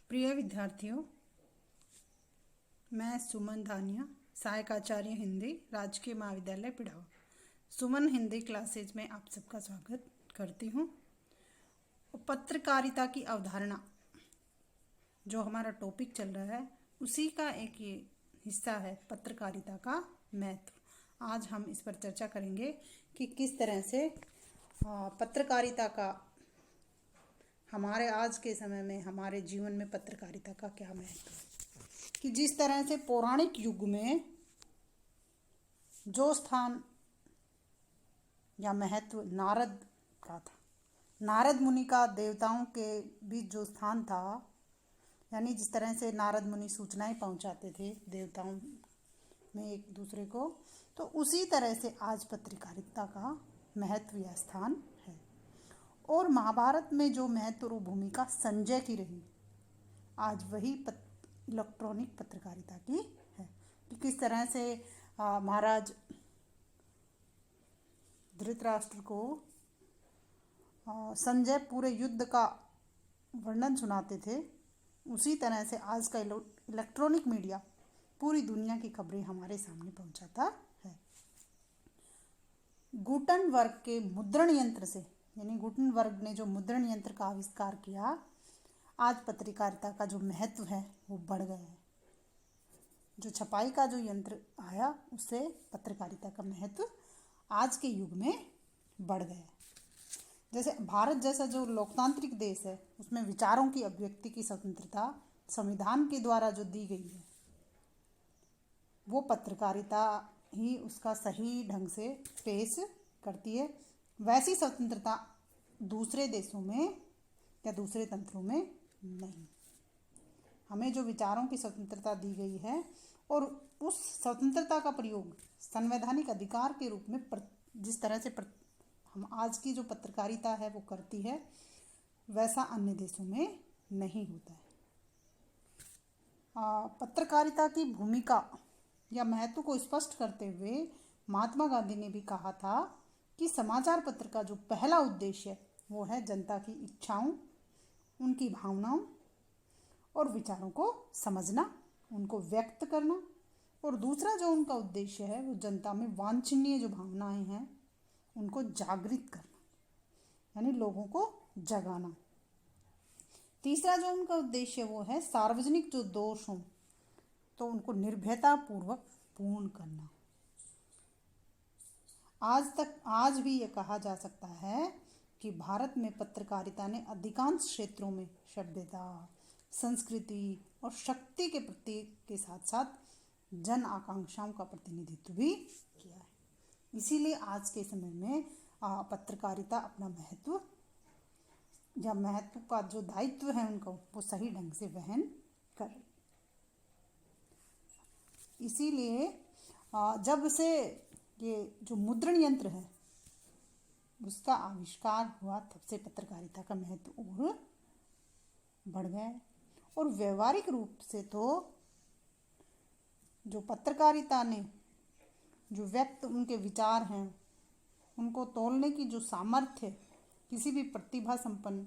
प्रिय विद्यार्थियों, मैं सुमन धानिया, सहायक आचार्य हिंदी, राजकीय महाविद्यालय पिड़ावा। सुमन हिंदी क्लासेज में आप सबका स्वागत करती हूँ। पत्रकारिता की अवधारणा जो हमारा टॉपिक चल रहा है, उसी का एक ये हिस्सा है पत्रकारिता का महत्व। आज हम इस पर चर्चा करेंगे कि किस तरह से पत्रकारिता का हमारे आज के समय में हमारे जीवन में पत्रकारिता का क्या महत्व है। कि जिस तरह से पौराणिक युग में जो स्थान या महत्व नारद का था, नारद मुनि का देवताओं के बीच जो स्थान था, यानी जिस तरह से नारद मुनि सूचनाएं पहुंचाते थे देवताओं में एक दूसरे को, तो उसी तरह से आज पत्रकारिता का महत्व या स्थान है। और महाभारत में जो महत्व और भूमिका संजय की रही, आज वही इलेक्ट्रॉनिक पत्रकारिता की है। कि किस तरह से महाराज धृतराष्ट्र को संजय पूरे युद्ध का वर्णन सुनाते थे, उसी तरह से आज का इलेक्ट्रॉनिक मीडिया पूरी दुनिया की खबरें हमारे सामने पहुंचाता है। गुटनबर्ग के मुद्रण यंत्र से, यानी गुटनबर्ग ने जो मुद्रण यंत्र का आविष्कार किया, आज पत्रकारिता का जो महत्व है वो बढ़ गया है। जो छपाई का जो यंत्र आया, उससे पत्रकारिता का महत्व आज के युग में बढ़ गया है। जैसे भारत जैसा जो लोकतांत्रिक देश है, उसमें विचारों की अभिव्यक्ति की स्वतंत्रता संविधान के द्वारा जो दी गई है, वो पत्रकारिता ही उसका सही ढंग से पेश करती है। वैसी स्वतंत्रता दूसरे देशों में या दूसरे तंत्रों में नहीं। हमें जो विचारों की स्वतंत्रता दी गई है और उस स्वतंत्रता का प्रयोग संवैधानिक अधिकार के रूप में जिस तरह से हम आज की जो पत्रकारिता है वो करती है, वैसा अन्य देशों में नहीं होता है। पत्रकारिता की भूमिका या महत्व को स्पष्ट करते हुए महात्मा गांधी ने भी कहा था कि समाचार पत्र का जो पहला उद्देश्य वो है जनता की इच्छाओं, उनकी भावनाओं और विचारों को समझना, उनको व्यक्त करना, और दूसरा जो उनका उद्देश्य है वो जनता में वांछनीय जो भावनाएं हैं उनको जागृत करना, यानी लोगों को जगाना। तीसरा जो उनका उद्देश्य वो है सार्वजनिक जो दोष हों तो उनको निर्भयता पूर्वक पूर्ण करना। आज भी ये कहा जा सकता है कि भारत में पत्रकारिता ने अधिकांश क्षेत्रों में सभ्यता, संस्कृति और शक्ति के प्रतीक के साथ साथ जन आकांक्षाओं का प्रतिनिधित्व भी किया है। इसीलिए आज के समय में पत्रकारिता अपना महत्व या महत्व का जो दायित्व है उनका, वो सही ढंग से वहन कर रही। इसीलिए जब से ये जो मुद्रण यंत्र है उसका आविष्कार हुआ, तब से पत्रकारिता का महत्व और बढ़ गया है। और व्यवहारिक रूप से तो जो पत्रकारिता ने जो व्यक्त उनके विचार हैं उनको तोलने की जो सामर्थ्य किसी भी प्रतिभा संपन्न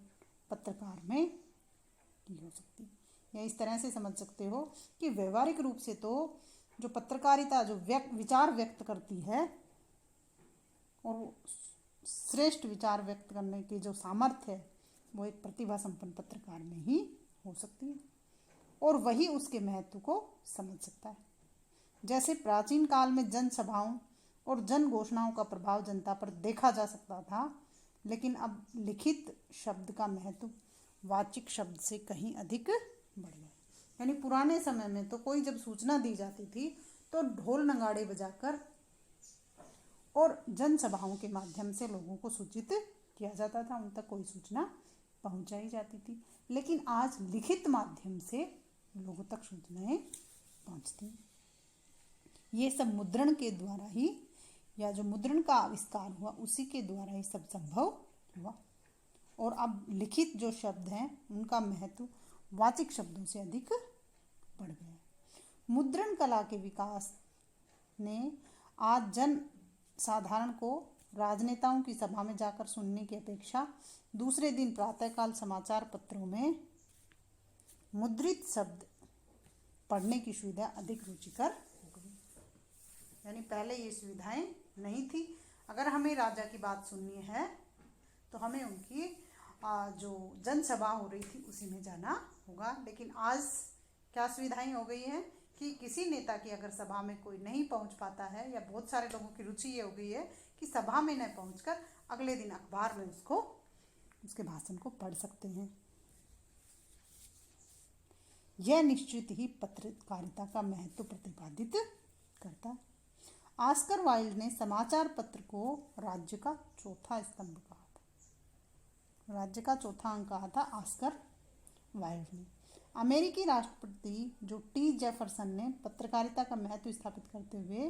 पत्रकार में की हो सकती है, या इस तरह से समझ सकते हो कि व्यवहारिक रूप से तो जो पत्रकारिता जो विचार व्यक्त करती है और श्रेष्ठ विचार व्यक्त करने की जो सामर्थ्य है वो एक प्रतिभा संपन्न पत्रकार में ही हो सकती है, और वही उसके महत्व को समझ सकता है। जैसे प्राचीन काल में जनसभाओं और जन घोषणाओं का प्रभाव जनता पर देखा जा सकता था, लेकिन अब लिखित शब्द का महत्व वाचिक शब्द से कहीं अधिक बढ़ गया। यानी पुराने समय में तो कोई जब सूचना दी जाती थी तो ढोल नगाड़े बजाकर और जनसभाओं के माध्यम से लोगों को सूचित किया जाता था, उन तक कोई सूचना पहुंचाई जाती थी। लेकिन आज लिखित माध्यम से लोगों तक सूचनाएं पहुंचती हैं। ये सब मुद्रण के द्वारा ही, या जो मुद्रण का आविष्कार हुआ उसी के द्वारा ही सब संभव हुआ। और अब लिखित जो शब्द हैं उनका महत्व वाचिक शब्दों से अधिक बढ़ गया है। मुद्रण कला के विकास ने आज जन साधारण को राजनेताओं की सभा में जाकर सुनने की अपेक्षा दूसरे दिन प्रातःकाल समाचार पत्रों में मुद्रित शब्द पढ़ने की सुविधा अधिक रुचिकर हो गई। यानी पहले ये सुविधाएं नहीं थी। अगर हमें राजा की बात सुननी है तो हमें उनकी जो जनसभा हो रही थी उसी में जाना होगा। लेकिन आज क्या सुविधाएं हो गई हैं कि किसी नेता की अगर सभा में कोई नहीं पहुंच पाता है, या बहुत सारे लोगों की रुचि ये हो गई है कि सभा में न पहुंचकर अगले दिन अखबार में उसके भाषण को पढ़ सकते हैं। यह निश्चित ही पत्रकारिता का महत्व प्रतिपादित करता है। ऑस्कर वाइल्ड ने समाचार पत्र को राज्य का चौथा स्तंभ कहा था। राज्य का चौथा अंग कहा था ऑस्कर वाइल्ड ने। अमेरिकी राष्ट्रपति जो टी जेफरसन ने पत्रकारिता का महत्व स्थापित करते हुए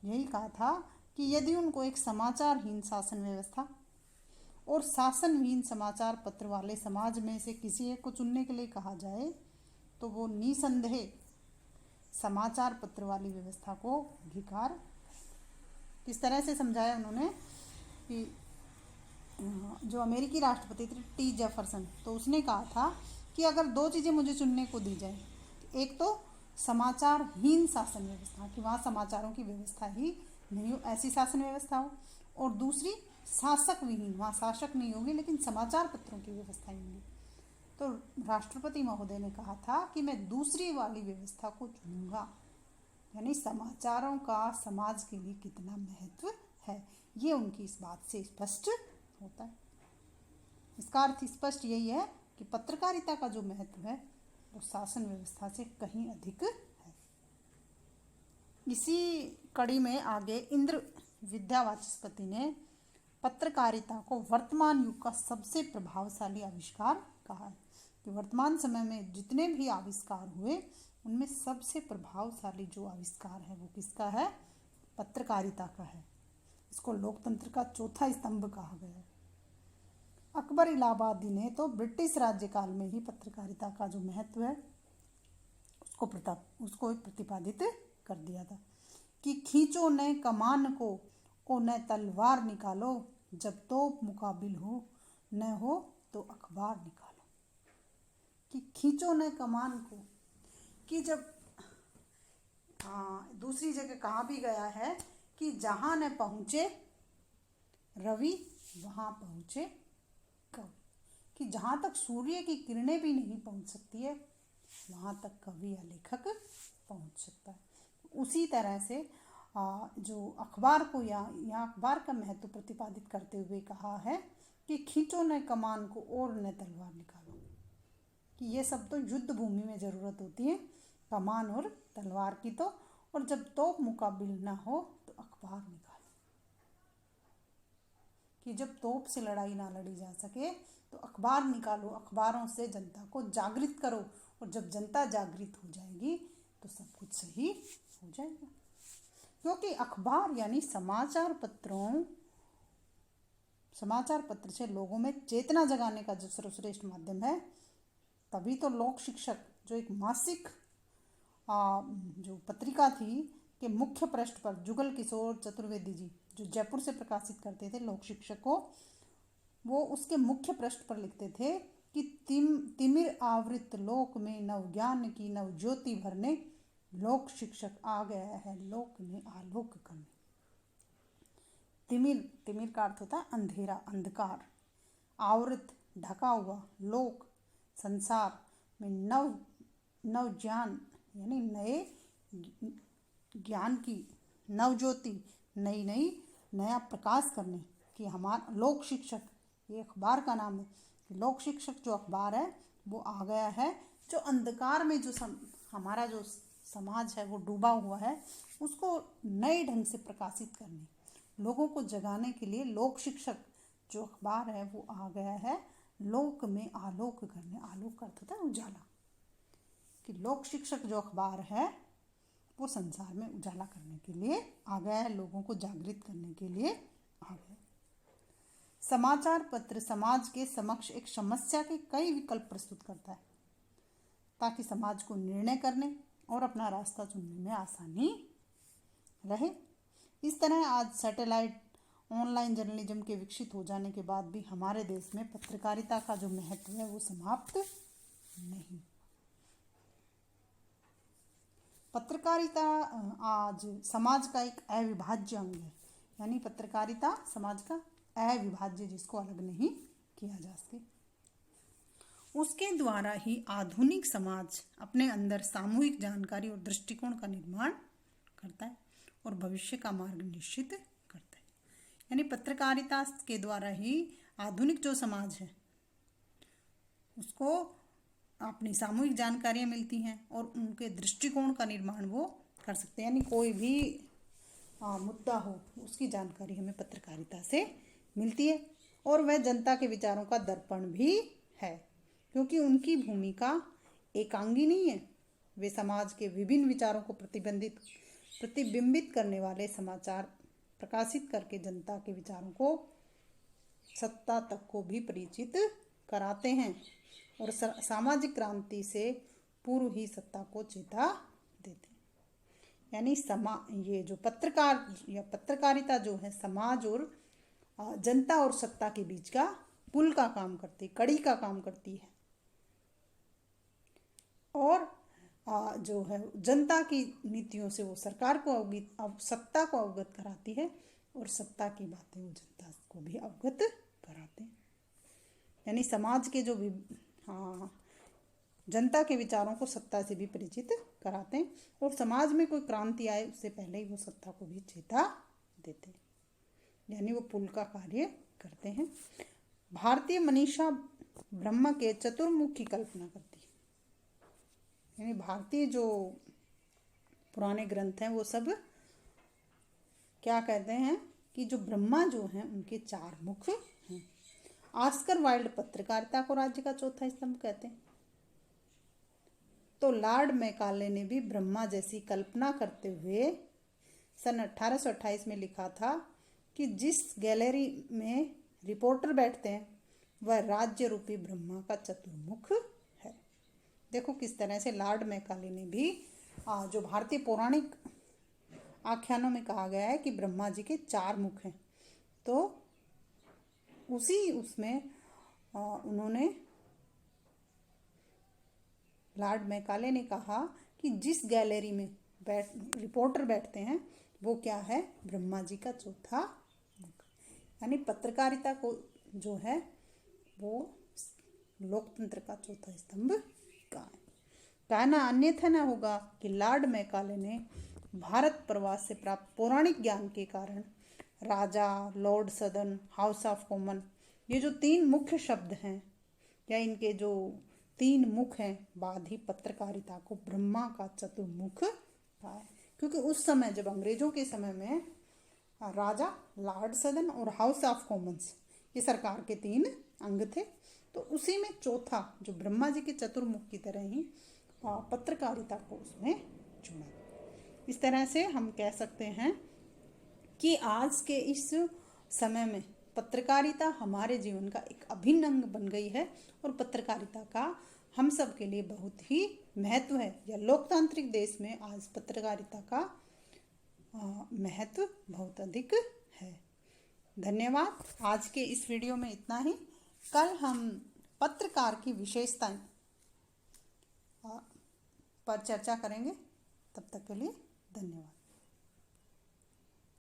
यही कहा था कि यदि उनको एक समाचारहीन शासन व्यवस्था और शासनहीन समाचार पत्र वाले समाज में से किसी एक को चुनने के लिए कहा जाए तो वो निसंदेह समाचार पत्र वाली व्यवस्था को अंगीकार। किस तरह से समझाया उन्होंने कि जो अमेरिकी राष्ट्रपति थे टी जेफरसन, तो उसने कहा था कि अगर दो चीज़ें मुझे चुनने को दी जाए, एक तो समाचारहीन शासन व्यवस्था कि वहाँ समाचारों की व्यवस्था ही नहीं हो, ऐसी शासन व्यवस्था हो, और दूसरी शासक विहीन, वहाँ शासक नहीं होगी लेकिन समाचार पत्रों की व्यवस्था ही होगी। तो राष्ट्रपति महोदय ने कहा था कि मैं दूसरी वाली व्यवस्था को चुनूंगा। यानी समाचारों का समाज के लिए कितना महत्व है ये उनकी इस बात से स्पष्ट होता है। इसका अर्थ स्पष्ट यही है कि पत्रकारिता का जो महत्व है वो शासन व्यवस्था से कहीं अधिक है। इसी कड़ी में आगे इंद्र विद्यावाचस्पति ने पत्रकारिता को वर्तमान युग का सबसे प्रभावशाली आविष्कार कहा है कि वर्तमान समय में जितने भी आविष्कार हुए उनमें सबसे प्रभावशाली जो आविष्कार है वो किसका है? पत्रकारिता का है। इसको लोकतंत्र का चौथा स्तंभ कहा गया है। अकबर इलाहाबादी ने तो ब्रिटिश राज्यकाल में ही पत्रकारिता का जो महत्व है उसको प्रतिपादित कर दिया था कि खींचो न कमान को ओ न तलवार निकालो, जब तोप मुकाबिल हो न हो तो अखबार निकालो। कि खींचो न कमान को, कि जब दूसरी जगह कहा भी गया है कि जहाँ न पहुँचे रवि वहाँ पहुँचे कवि, कि जहाँ तक सूर्य की किरणें भी नहीं पहुँच सकती है वहाँ तक कवि या लेखक पहुँच सकता है। उसी तरह से जो अखबार को या अखबार का महत्व प्रतिपादित करते हुए कहा है कि खींचो न कमान को और न तलवार निकालो, कि ये सब तो युद्ध भूमि में ज़रूरत होती है कमान और तलवार की, तो और जब तोप मुकाबिल ना हो तो अखबार निकालो, कि जब तोप से लड़ाई ना लड़ी जा सके तो अखबार निकालो, अखबारों से जनता को जागृत करो, और जब जनता जागृत हो जाएगी तो सब कुछ सही हो जाएगा। क्योंकि अखबार यानी समाचार पत्र से लोगों में चेतना जगाने का जो सर्वश्रेष्ठ माध्यम है, तभी तो लोक शिक्षक जो एक मासिक जो पत्रिका थी के मुख्य पृष्ठ पर जुगल किशोर चतुर्वेदी जी जो जयपुर से प्रकाशित करते थे लोक शिक्षक को, वो उसके मुख्य पृष्ठ पर लिखते थे कि तिमिर आवृत लोक में नव ज्ञान की नव ज्योति भरने, लोक शिक्षक आ गया है लोक में आलोक करने। तिमिर का अर्थ होता है अंधेरा, अंधकार, आवृत ढका हुआ, लोक संसार में नव ज्ञान यानी नए ज्ञान की, नव ज्योति नया प्रकाश करने कि हमारा लोक शिक्षक, ये अखबार का नाम है कि लोक शिक्षक जो अखबार है वो आ गया है, जो अंधकार में जो हमारा जो समाज है वो डूबा हुआ है उसको नए ढंग से प्रकाशित करने, लोगों को जगाने के लिए लोक शिक्षक जो अखबार है वो आ गया है लोक में आलोक करने। आलोक का अर्थ होता है उजाला, कि लोक शिक्षक जो अखबार है वो संसार में उजाला करने के लिए आ गया है, लोगों को जागृत करने के लिए आ गया। समाचार पत्र समाज के समक्ष एक समस्या के कई विकल्प प्रस्तुत करता है ताकि समाज को निर्णय करने और अपना रास्ता चुनने में आसानी रहे। इस तरह आज सैटेलाइट ऑनलाइन जर्नलिज्म के विकसित हो जाने के बाद भी हमारे देश में पत्रकारिता का जो महत्व है वो समाप्त नहीं। पत्रकारिता आज समाज का एक अविभाज्य अंग है। यानी पत्रकारिता समाज का अविभाज्य, जिसको अलग नहीं किया जा सके। उसके द्वारा ही आधुनिक समाज अपने अंदर सामूहिक जानकारी और दृष्टिकोण का निर्माण करता है और भविष्य का मार्ग निश्चित करता है। यानी पत्रकारिता के द्वारा ही आधुनिक जो समाज है उसको अपनी सामूहिक जानकारियाँ मिलती हैं और उनके दृष्टिकोण का निर्माण वो कर सकते हैं। यानी कोई भी मुद्दा हो उसकी जानकारी हमें पत्रकारिता से मिलती है और वह जनता के विचारों का दर्पण भी है, क्योंकि उनकी भूमिका एकांगी नहीं है। वे समाज के विभिन्न विचारों को प्रतिबिंबित करने वाले समाचार प्रकाशित करके जनता के विचारों को सत्ता तक को भी परिचित कराते हैं और सामाजिक क्रांति से पूर्व ही सत्ता को चेता देते हैं। यानी ये जो पत्रकारिता जो है समाज और जनता और सत्ता के बीच का पुल का काम करती है, कड़ी का काम करती है और जो है जनता की नीतियों से वो सरकार को सत्ता को अवगत कराती है और सत्ता की बातें वो जनता को भी अवगत कराते हैं। यानी समाज के जो जनता के विचारों को सत्ता से भी परिचित कराते हैं और समाज में कोई क्रांति आए उससे पहले ही वो सत्ता को भी चेता देते हैं। यानी वो पुल का कार्य करते हैं। भारतीय मनीषा ब्रह्म के चतुर्मुख की कल्पना करती है। यानी भारतीय जो पुराने ग्रंथ हैं वो सब क्या कहते हैं कि जो ब्रह्मा जो हैं उनके 4 मुख हैं। ऑस्कर वाइल्ड पत्रकारिता को राज्य का चौथा स्तंभ कहते हैं। तो लॉर्ड मैकाले ने भी ब्रह्मा जैसी कल्पना करते हुए सन 1828 में लिखा था कि जिस गैलरी में रिपोर्टर बैठते हैं वह राज्य रूपी ब्रह्मा का चतुर्मुख है। देखो किस तरह से लॉर्ड मैकाले ने भी जो भारतीय पौराणिक आख्यानों में कहा गया है कि ब्रह्मा जी के 4 मुख हैं, तो उसमें उन्होंने लॉर्ड मैकाले ने कहा कि जिस गैलरी में रिपोर्टर बैठते हैं वो क्या है, ब्रह्मा जी का चौथा मुख। यानी पत्रकारिता को जो है वो लोकतंत्र का चौथा स्तंभ का है। कहना अन्यथा न होगा कि लॉर्ड मैकाले ने भारत प्रवास से प्राप्त पौराणिक ज्ञान के कारण राजा, लॉर्ड सदन, हाउस ऑफ कॉमन, ये जो 3 मुख्य शब्द हैं या इनके जो 3 मुख हैं, बाद ही पत्रकारिता को ब्रह्मा का चतुर्मुख कहा है। क्योंकि उस समय जब अंग्रेजों के समय में राजा, लॉर्ड सदन और हाउस ऑफ कॉमन्स ये सरकार के 3 अंग थे, तो उसी में चौथा जो ब्रह्मा जी के चतुर्मुख की तरह ही पत्रकारिता को उसमें चुना। इस तरह से हम कह सकते हैं कि आज के इस समय में पत्रकारिता हमारे जीवन का एक अभिन्न अंग बन गई है और पत्रकारिता का हम सब के लिए बहुत ही महत्व है। या लोकतांत्रिक देश में आज पत्रकारिता का महत्व बहुत अधिक है। धन्यवाद। आज के इस वीडियो में इतना ही। कल हम पत्रकार की विशेषताएं पर चर्चा करेंगे। तब तक के लिए धन्यवाद।